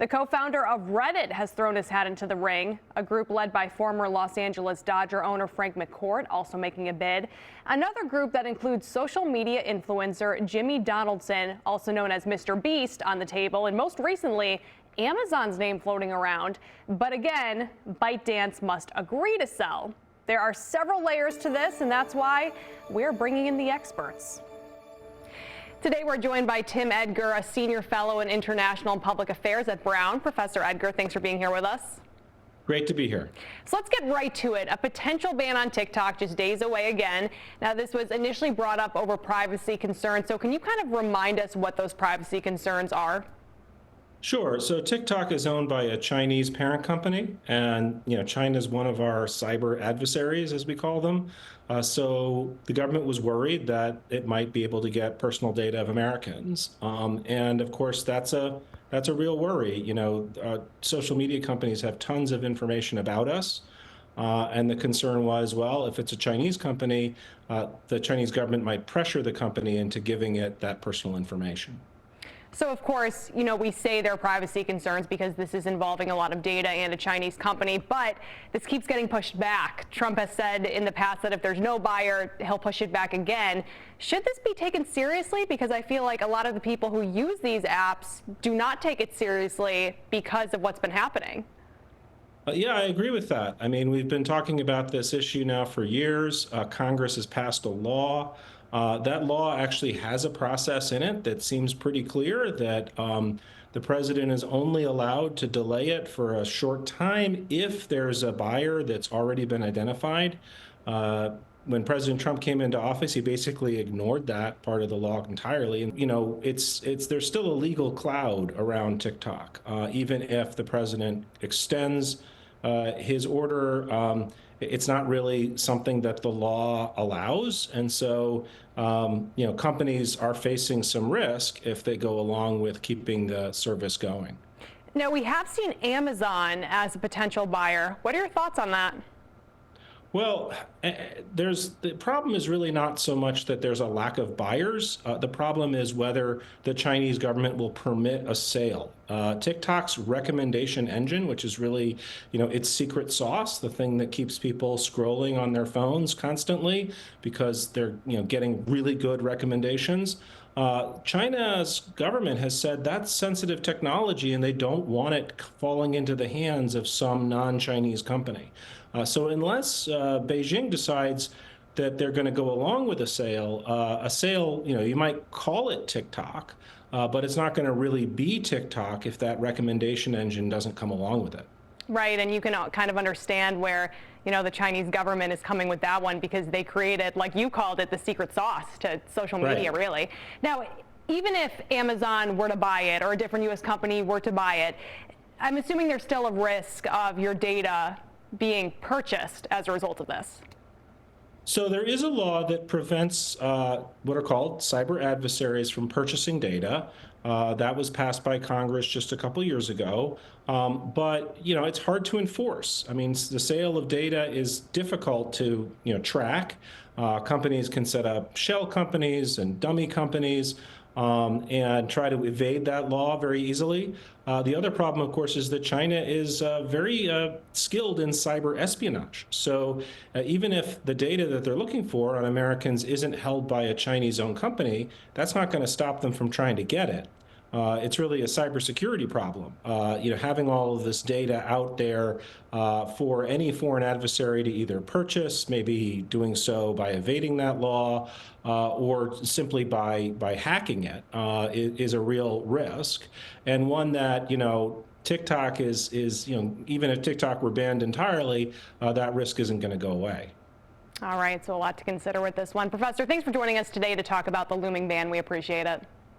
The co-founder of Reddit has thrown his hat into the ring. A group led by former Los Angeles Dodger owner Frank McCourt also making a bid. Another group that includes social media influencer Jimmy Donaldson, also known as Mr. Beast, on the table, and most recently, Amazon's name floating around. But again, ByteDance must agree to sell. There are several layers to this, and that's why we're bringing in the experts. Today, we're joined by Tim Edgar, a senior fellow in international and public affairs at Brown. Professor Edgar, thanks for being here with us. Great to be here. So let's get right to it. A potential ban on TikTok just days away again. Now, this was initially brought up over privacy concerns. So can you kind of remind us what those privacy concerns are? Sure. So TikTok is owned by a Chinese parent company, and China is one of our cyber adversaries, as we call them. So the government was worried that it might be able to get personal data of Americans, and of course that's a real worry. Social media companies have tons of information about us, and the concern was, well, if it's a Chinese company, the Chinese government might pressure the company into giving it that personal information. So, of course, we say there are privacy concerns because this is involving a lot of data and a Chinese company, but this keeps getting pushed back. Trump has said in the past that if there's no buyer, he'll push it back again. Should this be taken seriously? Because I feel like a lot of the people who use these apps do not take it seriously because of what's been happening. Yeah, I agree with that. I mean, we've been talking about this issue now for years. Congress has passed a law. That law actually has a process in it that seems pretty clear, that the president is only allowed to delay it for a short time if there's a buyer that's already been identified. When President Trump came into office, he basically ignored that part of the law entirely. And there's still a legal cloud around TikTok, even if the president extends his order. It's not really something that the law allows. And so, companies are facing some risk if they go along with keeping the service going. Now, we have seen Amazon as a potential buyer. What are your thoughts on that? Well, the problem is really not so much that there's a lack of buyers. The problem is whether the Chinese government will permit a sale. TikTok's recommendation engine, which is really, its secret sauce, the thing that keeps people scrolling on their phones constantly because they're, getting really good recommendations. China's government has said that's sensitive technology and they don't want it falling into the hands of some non-Chinese company. So unless Beijing decides that they're going to go along with a sale, you might call it TikTok, but it's not going to really be TikTok if that recommendation engine doesn't come along with it. Right, and you can kind of understand where, the Chinese government is coming with that one because they created, like you called it, the secret sauce to social media, right. Really. Now, even if Amazon were to buy it or a different U.S. company were to buy it, I'm assuming there's still a risk of your data being purchased as a result of this. So there is a law that prevents what are called cyber adversaries from purchasing data. That was passed by Congress just a couple years ago. But, it's hard to enforce. I mean, the sale of data is difficult to, track. Companies can set up shell companies and dummy companies and try to evade that law very easily. The other problem, of course, is that China is very skilled in cyber espionage. So even if the data that they're looking for on Americans isn't held by a Chinese-owned company, that's not going to stop them from trying to get it. It's really a cybersecurity problem. Having all of this data out there for any foreign adversary to either purchase, maybe doing so by evading that law, or simply by hacking it, is a real risk, and one that TikTok is even if TikTok were banned entirely, that risk isn't going to go away. All right, so a lot to consider with this one. Professor, thanks for joining us today to talk about the looming ban. We appreciate it.